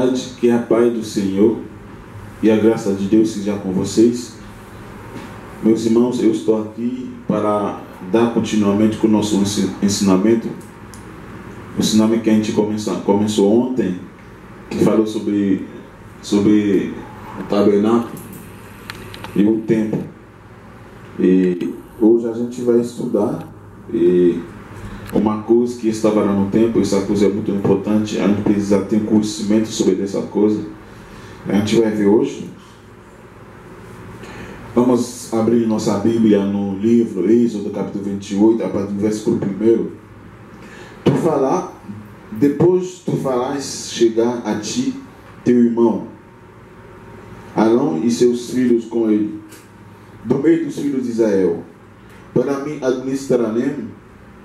tarde, que a paz do Senhor e a graça de Deus seja com vocês. Meus irmãos, eu estou aqui para dar continuamente com o nosso ensinamento. O ensinamento que a gente começou ontem, que falou sobre o tabernáculo e o templo. E hoje a gente vai estudar uma coisa que estava lá no templo. Essa coisa é muito importante, a gente precisa ter um conhecimento sobre essa coisa. A gente vai ver hoje. Vamos abrir nossa Bíblia no livro Êxodo, capítulo 28, a partir do versículo 1. Depois tu farás chegar a ti teu irmão Arão e seus filhos com ele, do meio dos filhos de Israel, para mim administrarem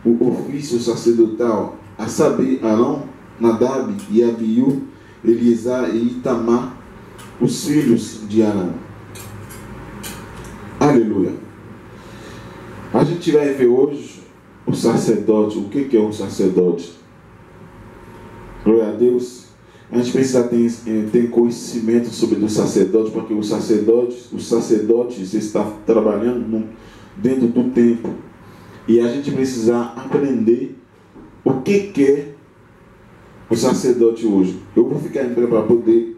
o ofício sacerdotal, a saber, Arão, Nadab e Abiú, Eleazar e Itamar, os filhos de Arão. Aleluia. A gente vai ver hoje o sacerdote. O que é um sacerdote? Glória a Deus. A gente precisa ter conhecimento sobre o sacerdote, porque os sacerdotes estão trabalhando dentro do templo. E a gente precisa aprender o que é o sacerdote hoje. Eu vou ficar em pé para poder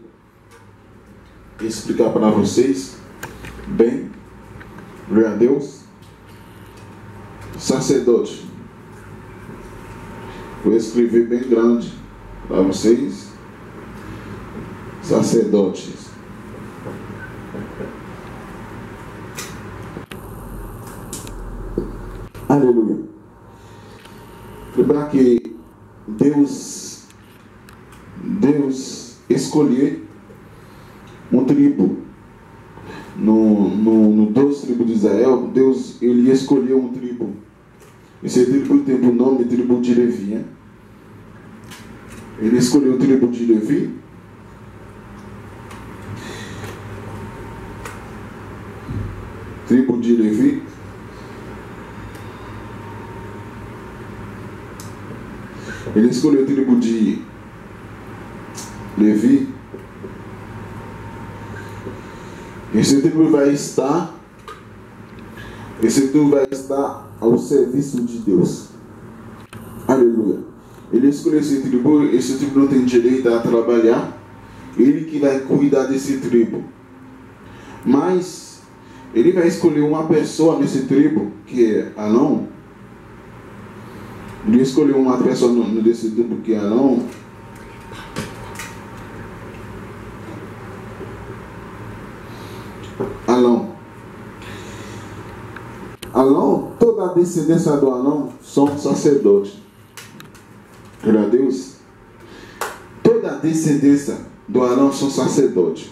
explicar para vocês bem. Glória a Deus. Sacerdote. Vou escrever bem grande para vocês. Sacerdotes. Aleluia. Lembrar que Deus escolheu um tribo. No 12 tribos de Israel, Deus ele escolheu um tribo. Esse tribo tem o nome de tribo de Levi. Ele escolheu o tribo de Levi. Tribo de Levi. Ele escolheu a tribo de Levi. Esse tribo vai estar ao serviço de Deus. Aleluia. Ele escolheu esse tribo não tem direito a trabalhar. Ele que vai cuidar desse tribo. Mas ele vai escolher uma pessoa nesse tribo, que é Arão. Ele escolheu uma pessoa nesse tribo, que é Arão. Arão, toda a descendência do Arão são sacerdotes. Glória a Deus. Toda a descendência do Arão são sacerdotes.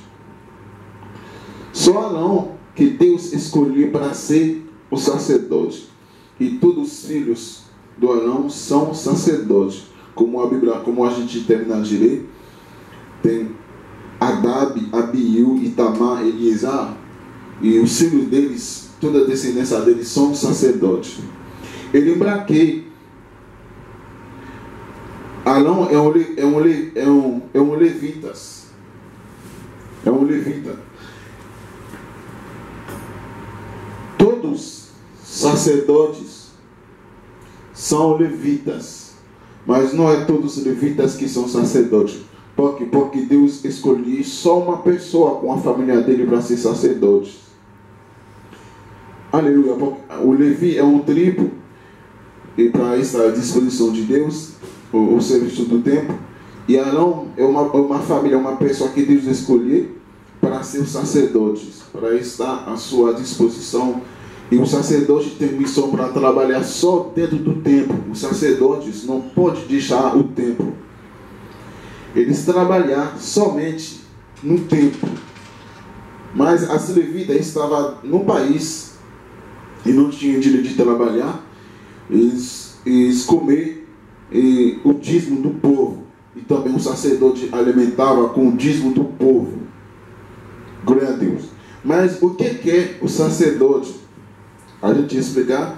Só Arão que Deus escolheu para ser o sacerdote. E todos os filhos do Arão são sacerdotes. Como a Bíblia, como a gente termina de ler, tem Nadab, Abiú, Itamar, Eleazar, e os filhos deles, toda a descendência deles são sacerdotes. E lembrar que Arão é um levita. É um levita. Todos sacerdotes são levitas, mas não é todos os levitas que são sacerdotes. Porque Deus escolheu só uma pessoa com a família dele para ser sacerdote. Aleluia. O Levi é um tribo, e para estar à disposição de Deus, o serviço do templo. E Arão é uma família, uma pessoa que Deus escolheu para ser os sacerdotes, para estar à sua disposição. E o sacerdote tem missão para trabalhar só dentro do templo. Os sacerdotes não podem deixar o templo. Eles trabalham somente no templo. Mas as levitas estavam no país e não tinham direito de trabalhar. Eles comiam o dízimo do povo. E também o sacerdote alimentava com o dízimo do povo. Glória a Deus. Mas o que é o sacerdote? A gente explicar,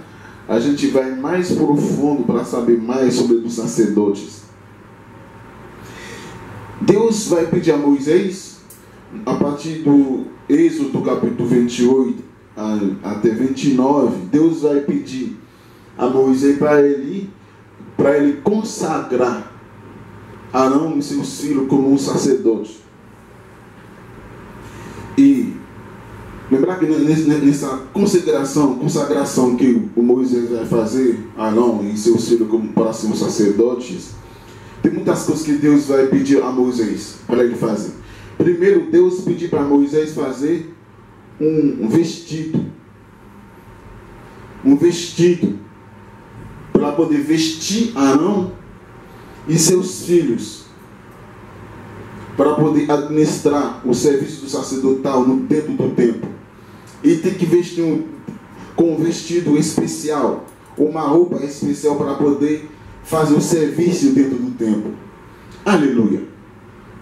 a gente vai mais profundo para saber mais sobre os sacerdotes. Deus vai pedir a Moisés, a partir do Êxodo capítulo 28 até 29, Deus vai pedir a Moisés para ele consagrar Arão e seus filhos como um sacerdote. E lembrar que nessa consagração que o Moisés vai fazer, Arão e seus filhos como para ser sacerdotes, tem muitas coisas que Deus vai pedir a Moisés para ele fazer. Primeiro, Deus pediu para Moisés fazer um vestido para poder vestir Arão e seus filhos, para poder administrar o serviço do sacerdotal dentro do templo. E tem que vestir com um vestido especial, uma roupa especial para poder fazer o serviço dentro do templo. Aleluia.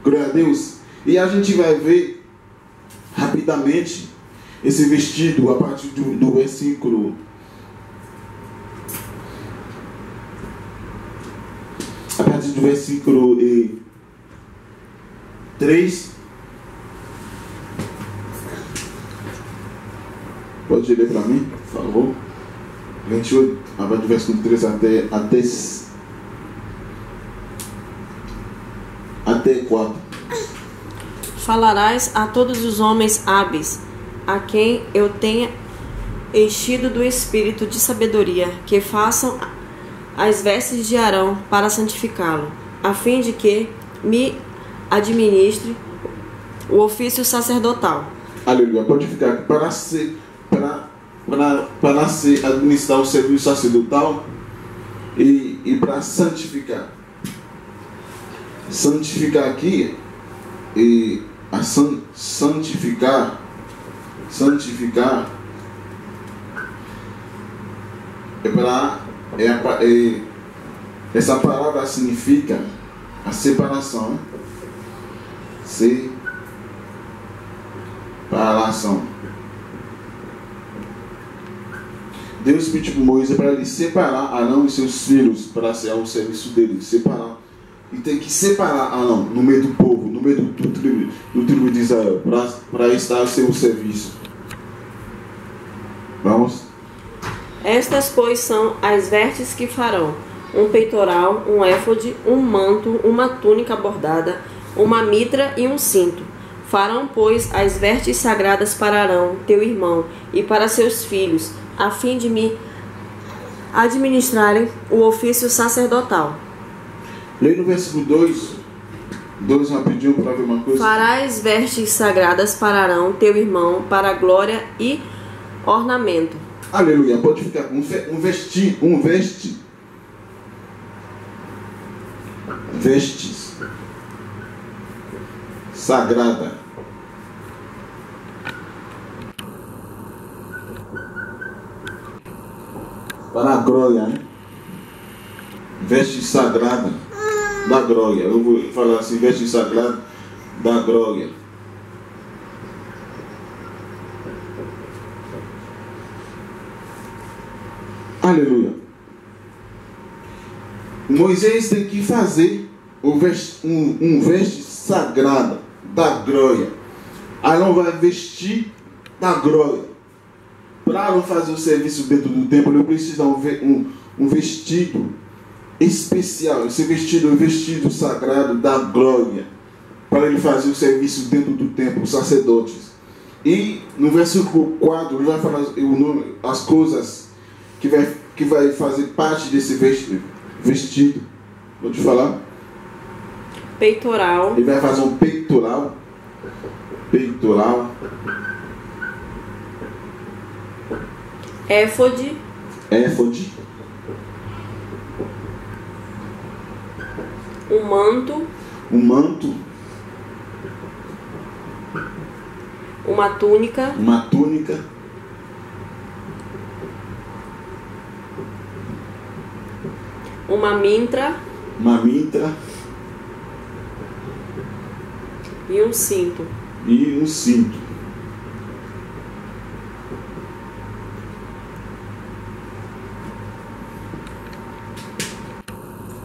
Glória a Deus. E a gente vai ver rapidamente esse vestido a partir do versículo. A partir do versículo 3. Pode ler para mim, por favor? 28, a partir do versículo 3 até 4. Falarás a todos os homens hábeis, a quem eu tenha enchido do espírito de sabedoria, que façam as vestes de Arão para santificá-lo, a fim de que me administre o ofício sacerdotal. Aleluia. Pode ficar para administrar o serviço sacerdotal e para santificar. Santificar aqui e santificar essa palavra significa a separação. Separação. Deus pediu para Moisés para ele separar Arão e seus filhos para ser o serviço dele. Separar. E tem que separar Arão no meio do povo, no meio do tribo de Israel, para estar ao seu serviço. Vamos? Estas, pois, são as vestes que farão: um peitoral, um éfode, um manto, uma túnica bordada, uma mitra e um cinto. Farão, pois, as vestes sagradas para Arão, teu irmão, e para seus filhos, a fim de me administrarem o ofício sacerdotal. Leia no versículo 2 rapidinho para ver uma coisa. Farás vestes sagradas para Arão, teu irmão, para glória e ornamento. Aleluia. Pode ficar vestes sagrada. Para a glória, né? Veste sagrada da glória. Eu vou falar assim, veste sagrada da glória. Aleluia. Moisés tem que fazer um veste sagrada da glória. Arão vai vestir da glória. Para Arão fazer o serviço dentro do templo, ele precisa um vestido especial. Esse vestido é o vestido sagrado da glória, para ele fazer o serviço dentro do templo, os sacerdotes. E no versículo 4 ele vai falar as coisas que vai fazer parte desse vestido. Vou te falar. Peitoral. Ele vai fazer um peitoral. Éfode. Um manto. Uma túnica. Uma mitra. E um cinto.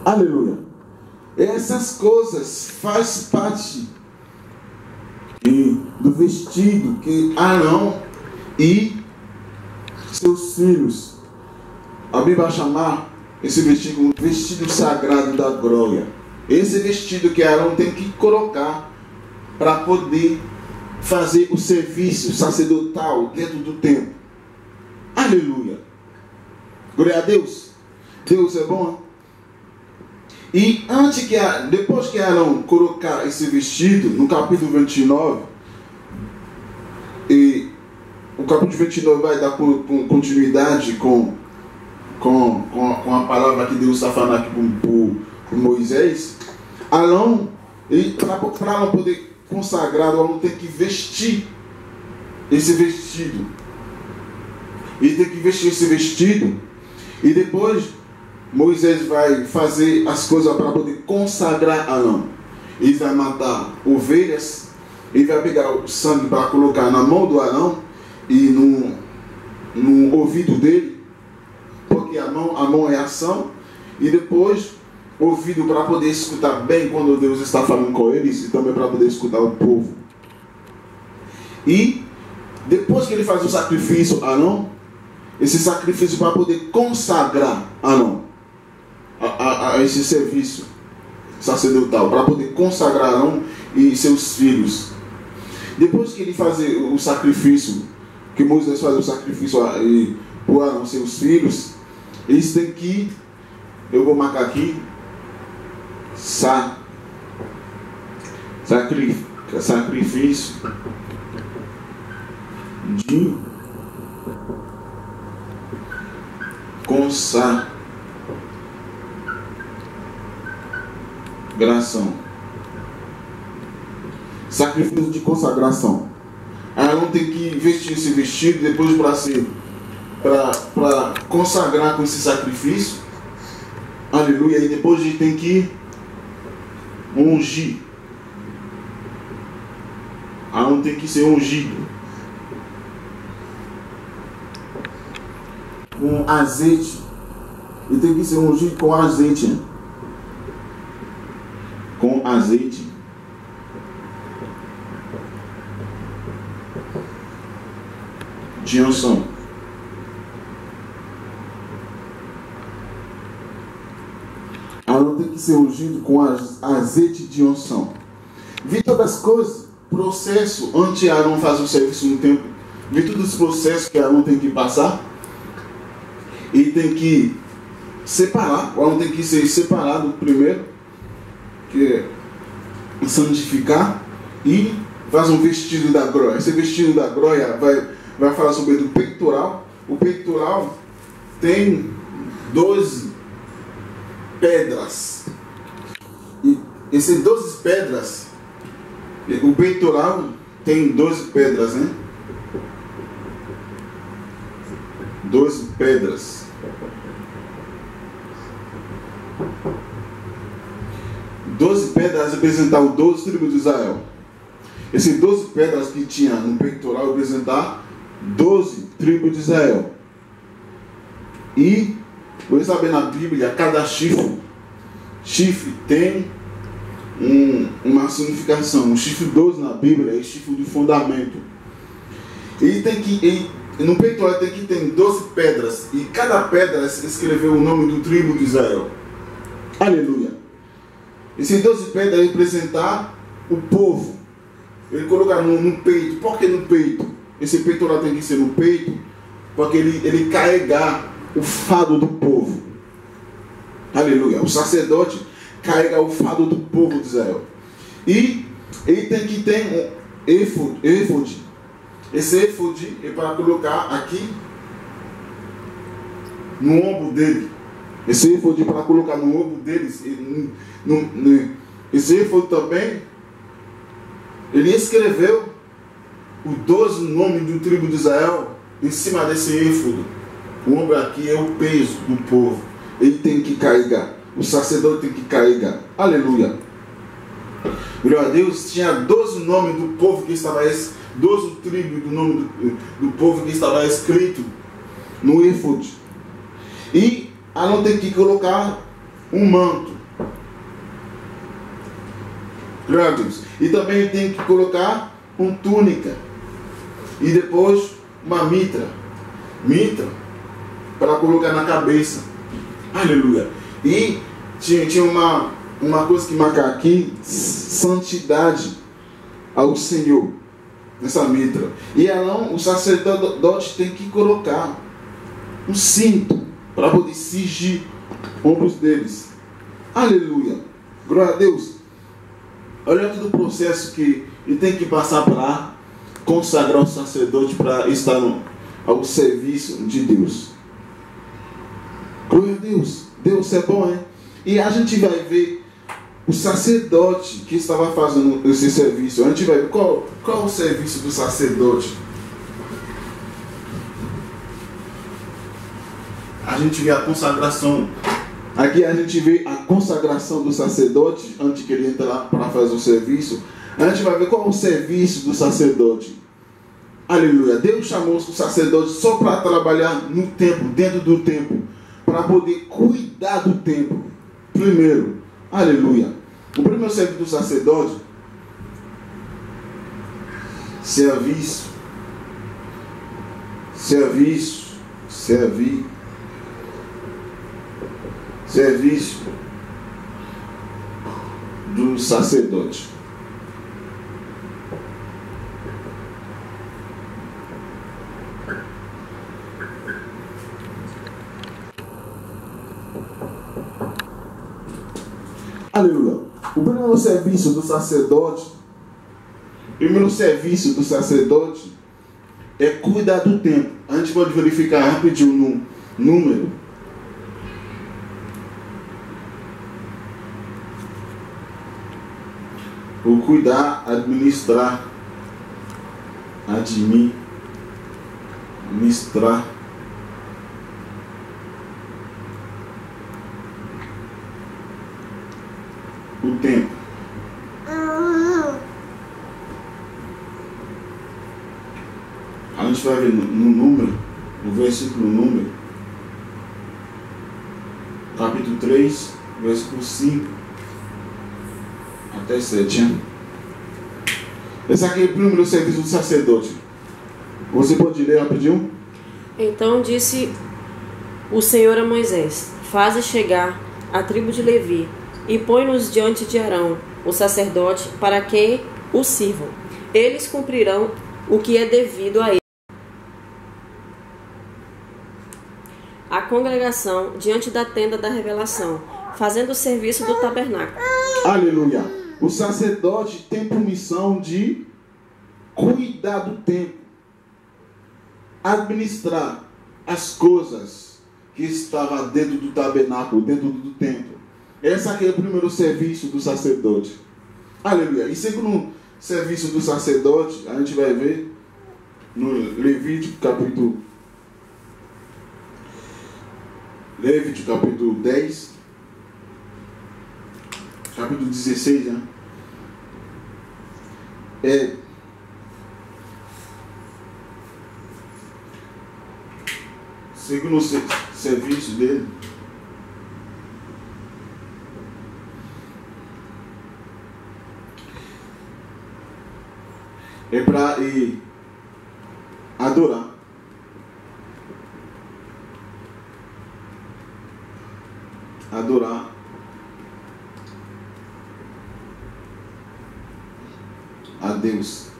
Aleluia. Essas coisas fazem parte do vestido que Arão e seus filhos, a Bíblia vai chamar esse vestido como vestido sagrado da glória. Esse vestido que Arão tem que colocar para poder fazer o serviço sacerdotal dentro do templo. Aleluia! Glória a Deus! Deus é bom. E depois que Arão colocar esse vestido, no capítulo 29, e o capítulo 29 vai dar continuidade com a palavra que Deus está falando aqui para Moisés. Arão, para Arão poder consagrar, Arão tem que vestir esse vestido. Ele tem que vestir esse vestido. E depois Moisés vai fazer as coisas para poder consagrar Arão. Ele vai matar ovelhas. Ele vai pegar o sangue para colocar na mão do Arão e no ouvido dele, porque a mão é ação, e depois ouvido para poder escutar bem quando Deus está falando com eles, e também para poder escutar o povo. E depois que ele faz o sacrifício a Arão, esse sacrifício para poder consagrar Arão a esse serviço sacerdotal, para poder consagrar Arão e seus filhos. Depois que ele faz o sacrifício, que Moisés faz o sacrifício por Arão e seus filhos, eles têm que, eu vou marcar aqui, sacrifício de consagração. Sacrifício de consagração. Arão tem que vestir esse vestido depois para consagrar com esse sacrifício. Aleluia. E depois ele tem que ungir. Arão tem que ser ungido com azeite. Ele tem que ser ungido com azeite. Com azeite. De unção. Arão tem que ser ungido com azeite de unção. Vi todas as coisas, processo, antes de Arão fazer o serviço no templo, vi todos os processos que Arão tem que passar. Ele tem que separar, o Arão tem que ser separado primeiro, que é santificar, e faz um vestido da glória. Esse vestido da glória vai falar sobre o peitoral. O peitoral tem 12 pedras. E essas 12 pedras, o peitoral tem 12 pedras, né? 12 pedras. 12 pedras representavam 12 tribos de Israel. Essas 12 pedras que tinha no peitoral representavam 12 tribos de Israel. E você sabe, na Bíblia, cada chifre tem uma significação. O chifre 12 na Bíblia é o chifre do fundamento. No peitoral tem que ter 12 pedras, e cada pedra escreveu o nome do tribo de Israel. Aleluia. Essas 12 pedras representam o povo. Ele coloca no peito. Por que no peito? Esse peitoral tem que ser no peito, porque ele carrega o fardo do povo. Aleluia. O sacerdote carrega o fardo do povo de Israel. E ele tem que ter um éfode. Esse éfode é para colocar aqui no ombro dele. Esse éfode é para colocar no ombro deles. Esse éfode também, ele escreveu os 12 nomes do tribo de Israel em cima desse éfode. O ombro aqui é o peso do povo. Ele tem que carregar. O sacerdote tem que carregar. Aleluia. Glória a Deus. Tinha 12 nomes do povo que estava 12 tribos do nome do povo que estava escrito no éfode. E Arão tem que colocar um manto. Glória a Deus. E também tem que colocar uma túnica. E depois uma mitra. Mitra para colocar na cabeça. Aleluia. E tinha uma coisa que marca aqui: santidade ao Senhor. Nessa mitra. E Arão, o sacerdote, tem que colocar um cinto para poder cingir ombros deles. Aleluia. Glória a Deus. Olha todo o processo que ele tem que passar para consagrar o sacerdote para estar ao serviço de Deus. Glória a Deus. Deus é bom, hein? E a gente vai ver o sacerdote que estava fazendo esse serviço. A gente vai ver qual é o serviço do sacerdote. A gente vê a consagração. Aqui a gente vê a consagração do sacerdote antes que ele entre lá para fazer o serviço. A gente vai ver qual é o serviço do sacerdote. Aleluia. Deus chamou o sacerdote só para trabalhar no templo, dentro do templo, para poder cuidar do templo. Primeiro. Aleluia. O primeiro serviço do sacerdote, serviço do sacerdote. Aleluia. O primeiro serviço do sacerdote é cuidar do templo. A gente pode verificar rapidinho no número. O cuidar, administrar o tempo. A gente vai ver no número, no versículo número, capítulo 3, versículo 5 até 7. Hein? Esse aqui é o primeiro serviço do sacerdote. Você pode ler rapidinho? Então disse o Senhor a Moisés: faze chegar a tribo de Levi e põe-nos diante de Arão, o sacerdote, para que o sirvam. Eles cumprirão o que é devido a ele. A congregação diante da tenda da revelação, fazendo o serviço do tabernáculo. Aleluia. O sacerdote tem por missão de cuidar do templo, administrar as coisas que estavam dentro do tabernáculo, dentro do templo. Esse aqui é o primeiro serviço do sacerdote. Aleluia. E segundo serviço do sacerdote, a gente vai ver no Levítico capítulo 10, capítulo 16, né? Segundo o serviço dele, é para ir adorar. Adorar a Deus.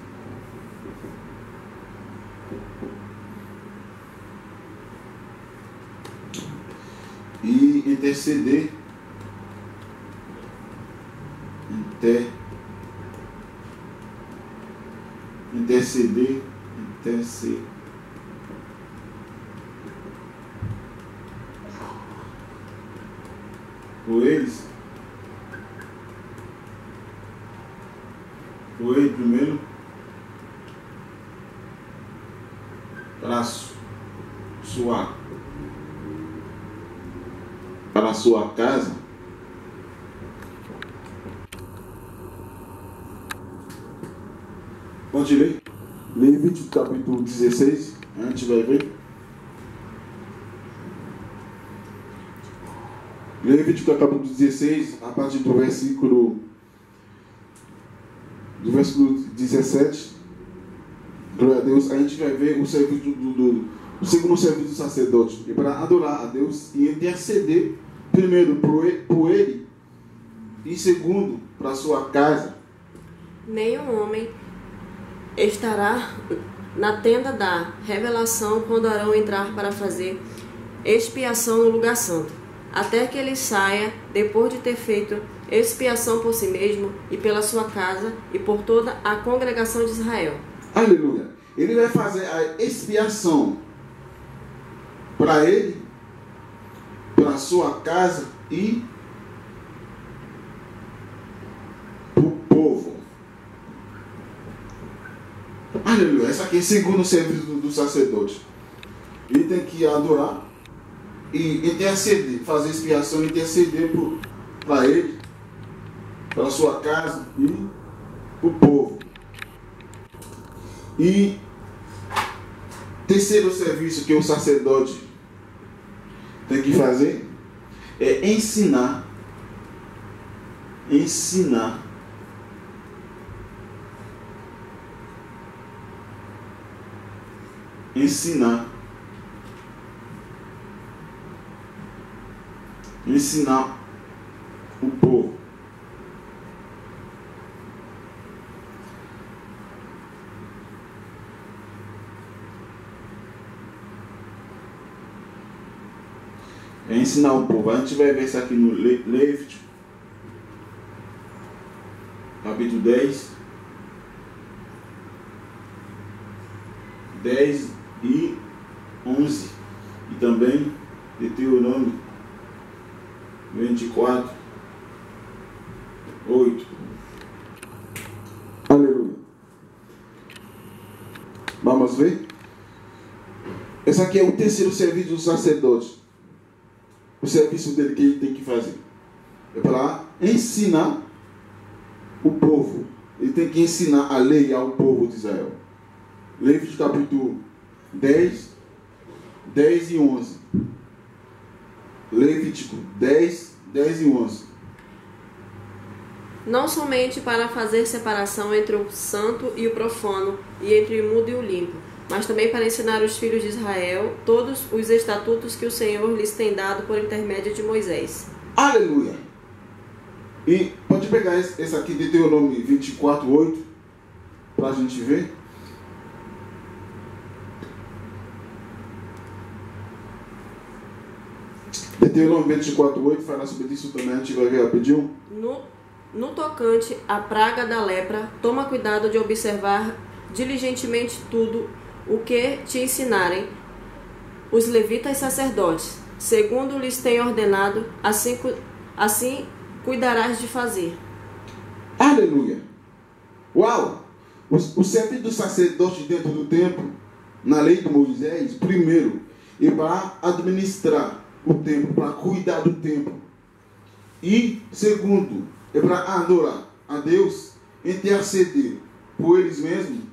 E interceder por eles, por ele primeiro, para a sua casa. Pode ler? Levítico capítulo 16, a gente vai ver. Levítico capítulo 16, a partir do versículo do versículo 17, glória a Deus, a gente vai ver o serviço o segundo serviço do sacerdote, é para adorar a Deus e interceder, primeiro por ele, e segundo, para a sua casa. Nenhum homem estará na tenda da revelação quando Arão entrar para fazer expiação no lugar santo, até que ele saia, depois de ter feito expiação por si mesmo e pela sua casa e por toda a congregação de Israel. Aleluia. Ele vai fazer a expiação para ele, para a sua casa e para o povo. Aleluia. Esse aqui é o segundo serviço do sacerdote. Ele tem que adorar e interceder, fazer expiação e interceder para ele, para a sua casa e para o povo. E terceiro serviço que o sacerdote tem que fazer é ensinar o povo. É ensinar o povo. A gente vai ver isso aqui no Levítico, capítulo 10 e 11, e também Deuteronômio 24, 8. Aleluia. Vamos ver? Esse aqui é o terceiro serviço do sacerdote. O serviço dele que ele tem que fazer é para ensinar o povo. Ele tem que ensinar a lei ao povo de Israel. Levítico capítulo 10 e 11. Levítico 10 e 11. Não somente para fazer separação entre o santo e o profano, e entre o imundo e o limpo, mas também para ensinar os filhos de Israel todos os estatutos que o Senhor lhes tem dado por intermédio de Moisés. Aleluia! E pode pegar esse aqui, Deuteronômio 24, 8, para a gente ver. Deuteronômio 24, 8 fala sobre isso também, a gente vai ver rapidinho. No tocante à praga da lepra, toma cuidado de observar diligentemente tudo o que te ensinarem os levitas sacerdotes, segundo lhes tem ordenado, assim cuidarás de fazer. Aleluia! Uau! O serviço do sacerdote dentro do templo, na lei de Moisés, primeiro, é para administrar o templo, para cuidar do templo. E segundo, é para adorar a Deus, interceder por eles mesmos,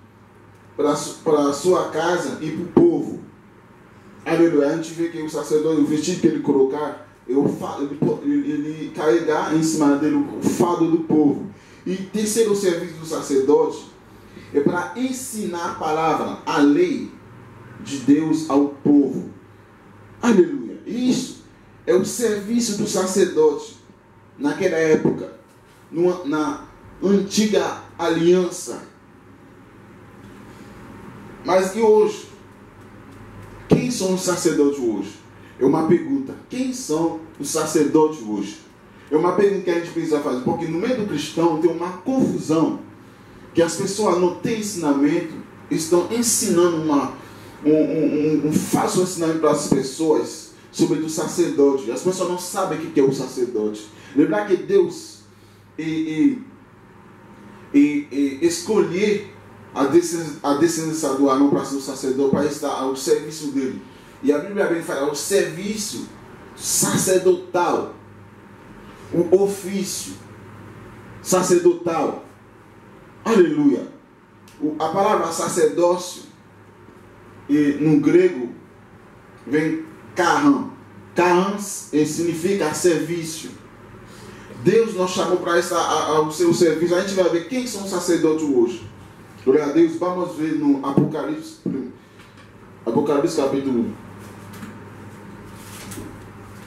para a sua casa e para o povo. Aleluia. A gente vê que o sacerdote, o vestido que ele colocar, ele carregar em cima dele o fardo do povo. E terceiro serviço do sacerdote é para ensinar a palavra, a lei de Deus ao povo. Aleluia. Isso é o serviço do sacerdote naquela época, na antiga aliança. Mas e hoje? Quem são os sacerdotes hoje? É uma pergunta. Quem são os sacerdotes hoje? É uma pergunta que a gente precisa fazer. Porque no meio do cristão tem uma confusão. Que as pessoas não têm ensinamento. Estão ensinando um falso ensinamento para as pessoas sobre o sacerdote. As pessoas não sabem o que é o sacerdote. Lembrar que Deus escolher a descendência do Arão para ser o sacerdote, para estar ao serviço dele. E a Bíblia bem fala, o serviço sacerdotal, o ofício sacerdotal. Aleluia. A palavra sacerdócio, no grego, vem karan. Karan significa serviço. Deus nos chamou para o seu serviço. A gente vai ver quem são os sacerdotes hoje. Glória a Deus. Vamos ver no Apocalipse capítulo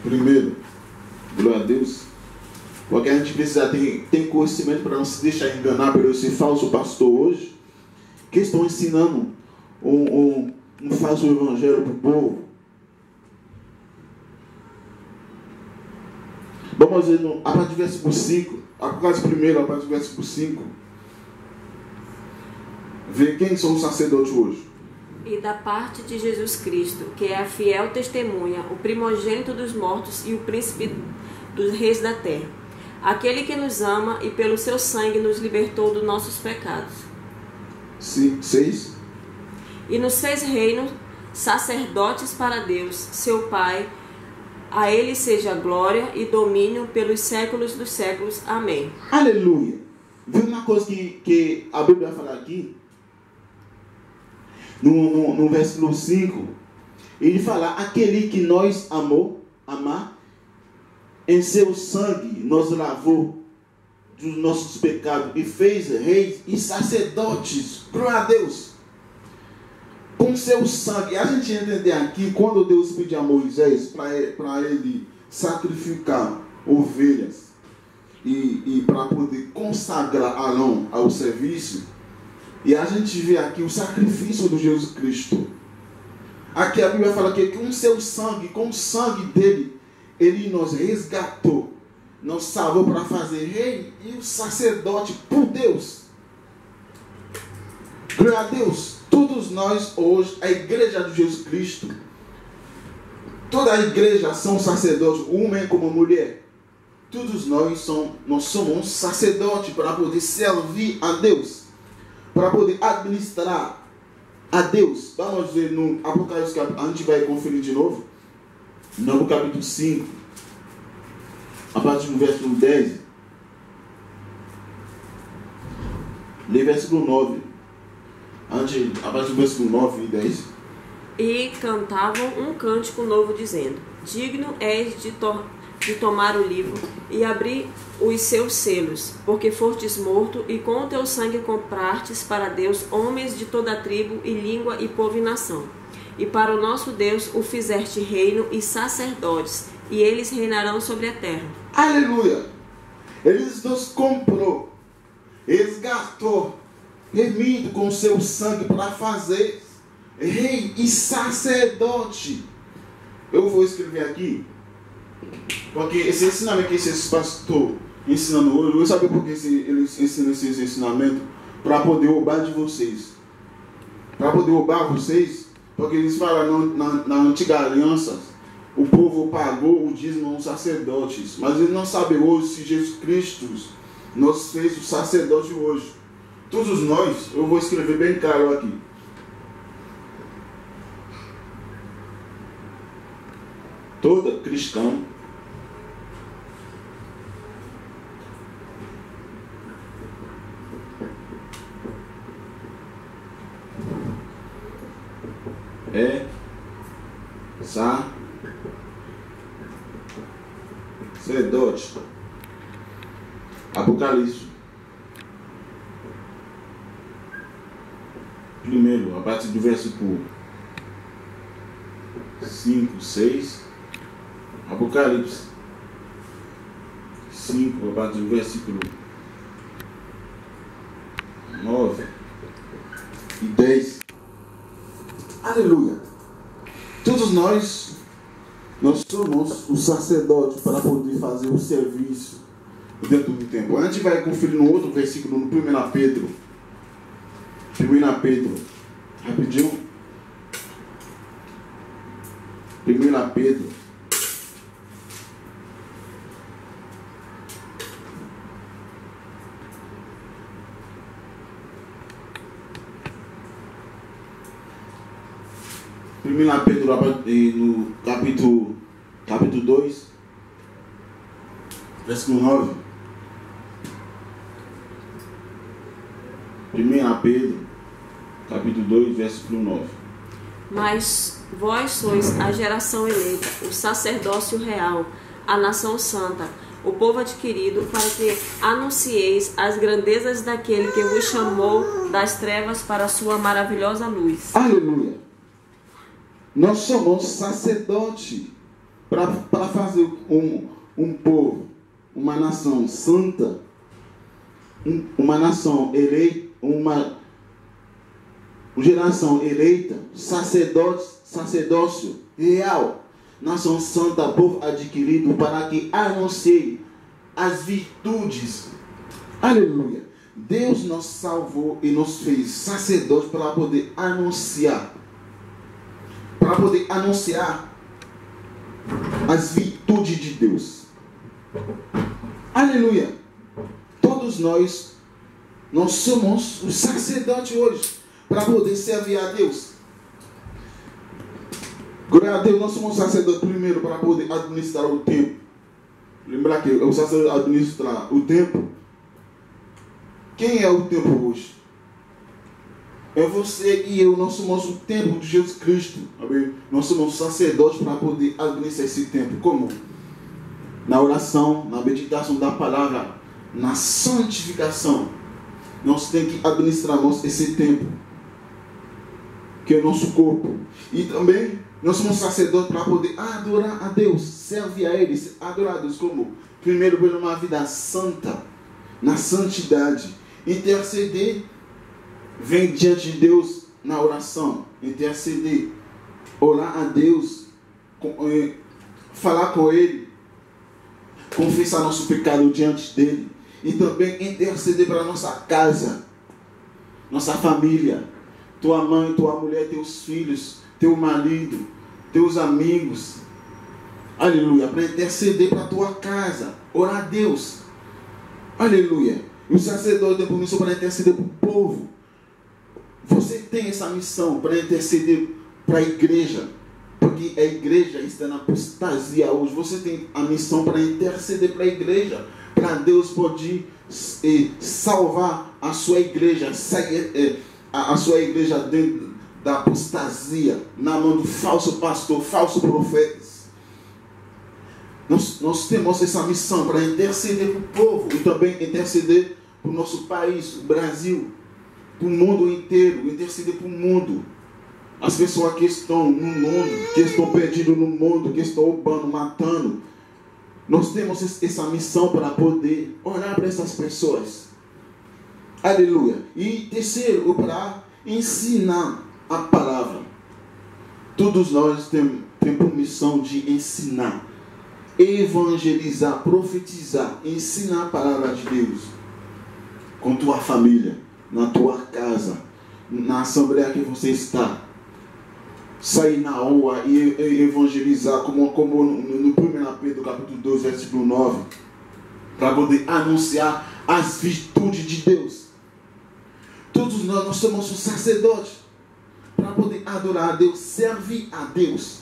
1. Glória a Deus. Porque a gente precisa ter conhecimento para não se deixar enganar por esse falso pastor hoje, que estão ensinando um falso evangelho para o povo. Vamos ver a partir do versículo 5. Apocalipse 1, a partir do versículo 5. Ver quem são os sacerdotes hoje. E da parte de Jesus Cristo, que é a fiel testemunha, o primogênito dos mortos e o príncipe dos reis da terra, aquele que nos ama e pelo seu sangue nos libertou dos nossos pecados. 6. E nos fez reino, sacerdotes para Deus, seu Pai. A ele seja glória e domínio pelos séculos dos séculos. Amém. Aleluia. Viu uma coisa que a Bíblia fala aqui? No versículo 5, ele fala: aquele que nós amar, em seu sangue nos lavou dos nossos pecados e fez reis e sacerdotes. Glória a Deus. Com seu sangue. A gente entender aqui, quando Deus pediu a Moisés para ele sacrificar ovelhas e para poder consagrar Arão ao serviço, e a gente vê aqui o sacrifício de Jesus Cristo. Aqui a Bíblia fala que com seu sangue, com o sangue dele, ele nos resgatou, nos salvou para fazer rei e o sacerdote por Deus. Glória a Deus. Todos nós hoje, a igreja de Jesus Cristo, toda a igreja são sacerdotes, homem como mulher. Todos nós somos sacerdotes para poder servir a Deus, para poder administrar a Deus. Vamos ver no Apocalipse, a gente vai conferir de novo, no capítulo 5, a partir do versículo 10, lê versículo 9. A partir do versículo 9 e 10. E cantavam um cântico novo, dizendo: digno és de tomar o livro e abrir os seus selos, porque fostes morto e com o teu sangue comprastes para Deus homens de toda a tribo e língua e povo e nação. E para o nosso Deus o fizeste reino e sacerdotes, e eles reinarão sobre a terra. Aleluia! Eles nos comprou, resgatou, remido com seu sangue para fazer rei e sacerdote. Eu vou escrever aqui, porque esse ensinamento que esse pastor ensinando hoje, eu vou saber por que eles ensinam esses ensinamentos, para poder roubar de vocês. Para poder roubar vocês, porque eles falam na antiga aliança, o povo pagou o dízimo aos sacerdotes, mas eles não sabem hoje se Jesus Cristo nos fez o sacerdote hoje. Todos nós, eu vou escrever bem claro aqui. Todo cristão é sacerdote. Apocalipse. Primeiro, a partir do versículo 5, 6. Apocalipse 5, a partir do versículo 9 e 10. Aleluia. Todos nós somos os sacerdotes para poder fazer o serviço dentro do tempo. A gente vai conferir no outro versículo, no 1 Pedro. 1 Pedro, rapidinho. 1 Pedro. Pedro, no capítulo 2, versículo 9. 1 Pedro, capítulo 2, versículo 9. Mas vós sois a geração eleita, o sacerdócio real, a nação santa, o povo adquirido, para que anuncieis as grandezas daquele que vos chamou das trevas para a sua maravilhosa luz. Aleluia. Nós somos sacerdote para fazer um povo, uma nação santa, uma nação eleita, uma geração eleita, sacerdócio real, nação santa, povo adquirido, para que anuncie as virtudes. Aleluia. Deus nos salvou e nos fez sacerdote para poder anunciar. Para poder anunciar as virtudes de Deus. Aleluia. Todos nós somos os sacerdotes hoje para poder servir a Deus. Glória a Deus, nós somos sacerdotes primeiro para poder administrar o tempo. Lembrar que o sacerdote administra o tempo. Quem é o tempo hoje? É você e eu, nós somos o templo de Jesus Cristo. Amém? Nós somos sacerdotes para poder administrar esse tempo. Como? Na oração, na meditação da palavra, na santificação. Nós temos que administrar esse tempo, que é o nosso corpo. E também nós somos sacerdotes para poder adorar a Deus, servir a Ele, adorar a Deus como? Primeiro, por uma vida santa, na santidade. Interceder, vem diante de Deus na oração. Interceder, orar a Deus, falar com Ele, confessar nosso pecado diante dEle. E também interceder para a nossa casa, nossa família, tua mãe, tua mulher, teus filhos, teu marido, teus amigos. Aleluia. Para interceder para a tua casa, orar a Deus. Aleluia. E o sacerdote tem permissão para interceder para o povo. Você tem essa missão para interceder para a igreja, porque a igreja está na apostasia hoje. Você tem a missão para interceder para a igreja, para Deus poder salvar a sua igreja, a sua igreja dentro da apostasia, na mão do falso pastor, falso profetas. Nós temos essa missão para interceder para o povo e também interceder para o nosso país, o Brasil, para o mundo inteiro, interceder para o mundo. As pessoas que estão no mundo, que estão perdidas no mundo, que estão roubando, matando. Nós temos essa missão para poder orar para essas pessoas. Aleluia. E terceiro, para ensinar a palavra. Todos nós temos por missão de ensinar, evangelizar, profetizar, ensinar a palavra de Deus. Com tua família, na tua casa, na assembleia que você está. Sair na rua e evangelizar, como no 1 Pedro capítulo 2, versículo 9, para poder anunciar as virtudes de Deus. Todos nós somos os sacerdotes para poder adorar a Deus, servir a Deus.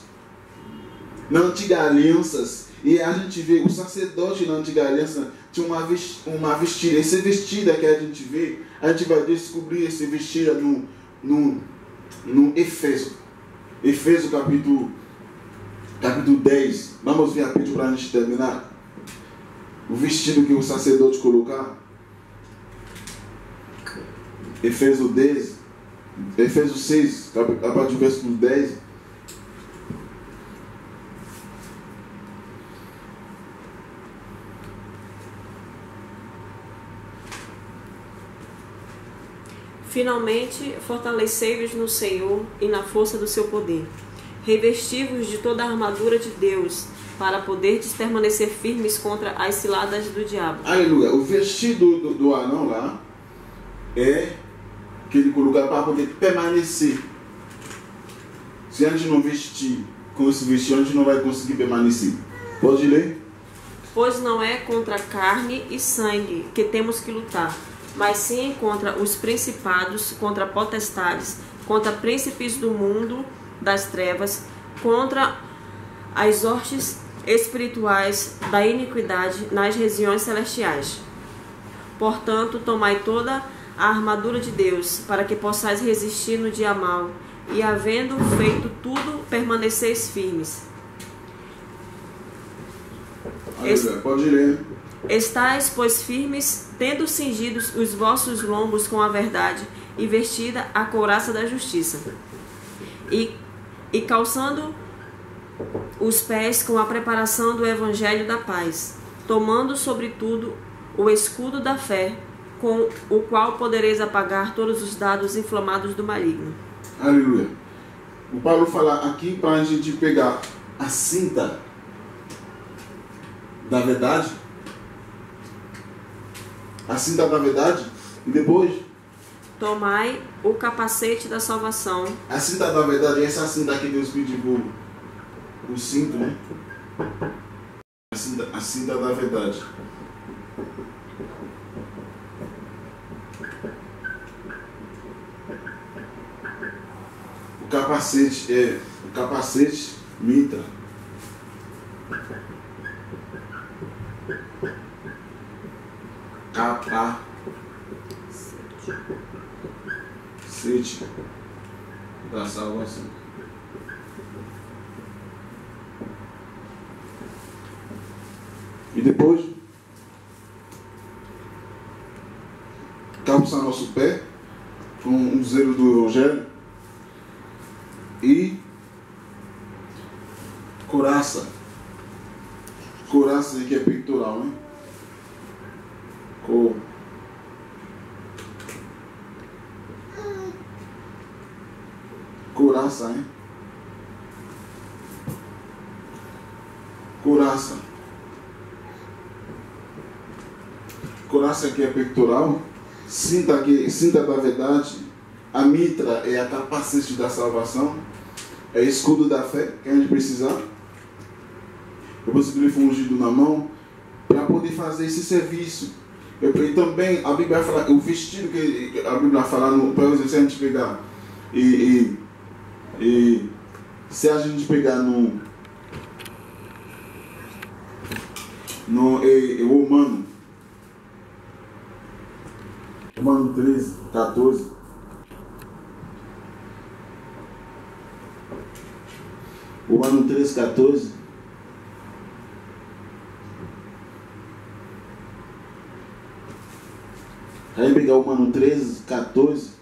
Na antiga aliança, e a gente vê o sacerdote na antiga aliança tinha uma vestida. Esse vestido que a gente vê, a gente vai descobrir esse vestido no Efésio. Efésios capítulo 10. Vamos ver rapidinho para a gente terminar. O vestido que o sacerdote colocar. Efésios 10. Efésios 6, a partir do versículo 10. Finalmente, fortalecei-vos no Senhor e na força do seu poder. Revesti-vos de toda a armadura de Deus, para poderdes permanecer firmes contra as ciladas do diabo. Aleluia. O vestido do Arão lá é aquele lugar para poder permanecer. Se a gente não vestir com esse vestido, a gente não vai conseguir permanecer. Pode ler? Pois não é contra carne e sangue que temos que lutar, mas sim contra os principados, contra potestades, contra príncipes do mundo das trevas, contra as hostes espirituais da iniquidade nas regiões celestiais. Portanto, tomai toda a armadura de Deus, para que possais resistir no dia mau, e havendo feito tudo, permaneceis firmes. Pode ler. Estais, pois, firmes, tendo cingidos os vossos lombos com a verdade, e vestida a couraça da justiça, e calçando os pés com a preparação do evangelho da paz, tomando sobretudo o escudo da fé, com o qual podereis apagar todos os dados inflamados do maligno. Aleluia. O Paulo fala aqui para a gente pegar a cinta da verdade, e depois tomai o capacete da salvação. A cinta da verdade é essa cinta que Deus pediu o cinto, né? A cinta da verdade. O capacete mitra. Capacete da salvação. E depois calçar nosso pé com um zelo do Evangelho e couraça. Couraça que é peitoral, né? Couraça, hein? Couraça. Couraça que é peitoral. Cinta da verdade. A mitra é a capacete da salvação. É escudo da fé que a gente precisar. Depois que ele foi ungido na mão para poder fazer esse serviço. E também a Bíblia fala, o vestido que a Bíblia fala, por exemplo, se a gente pegar se a gente pegar no Romano 13, 14. Romano 13, 14. Aí pegar o Romano 13, 14.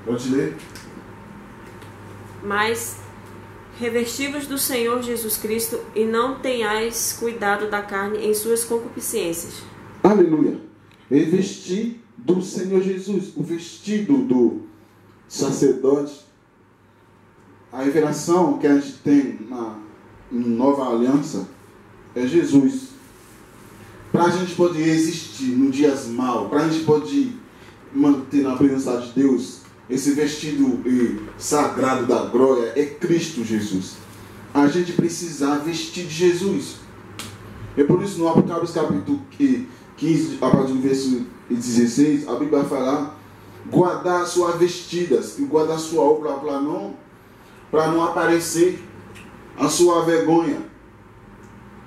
Pode ler? Mas revestivos do Senhor Jesus Cristo e não tenhais cuidado da carne em suas concupiscências. Aleluia. Revestir do Senhor Jesus, o vestido do sacerdote. A revelação que a gente tem na nova aliança é Jesus. Para a gente poder existir nos dias maus, para a gente poder manter na presença de Deus, esse vestido sagrado da glória é Cristo Jesus. A gente precisa vestir de Jesus. É por isso no Apocalipse capítulo 15, a partir do verso 16, a Bíblia vai falar: guardar suas vestidas e guardar sua obra para não aparecer a sua vergonha.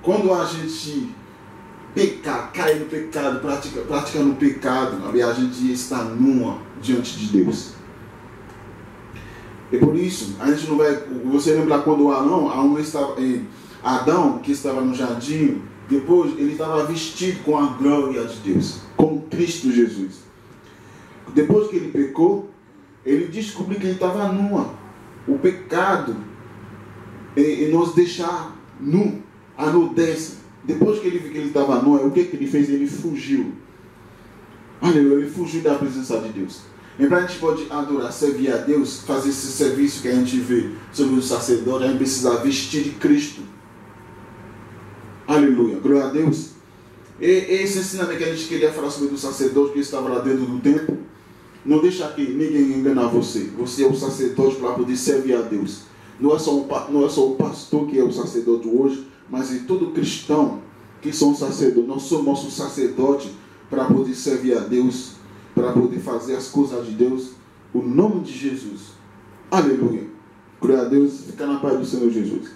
Quando a gente pecar, cair no pecado, praticar no pecado, a gente está nua diante de Deus. E por isso, a gente não vai. Você lembra quando Adão, que estava no jardim, depois ele estava vestido com a glória de Deus, com Cristo Jesus. Depois que ele pecou, ele descobriu que ele estava nua. O pecado e nos deixar nu, a nudez. Depois que ele viu que ele estava nu, o que ele fez? Ele fugiu. Aleluia, ele fugiu da presença de Deus. E para a gente pode adorar, servir a Deus, fazer esse serviço que a gente vê sobre o sacerdote, a gente precisa vestir de Cristo. Aleluia, glória a Deus. E esse ensinamento que a gente queria falar sobre o sacerdote que estava lá dentro do templo, não deixa que ninguém enganar você. Você é o sacerdote para poder servir a Deus. Não é só o pastor que é o sacerdote hoje, mas é todo cristão que são sacerdotes. Nós somos o sacerdote para poder servir a Deus, para poder fazer as coisas de Deus, o nome de Jesus. Aleluia. Glória a Deus. Fica na paz do Senhor Jesus.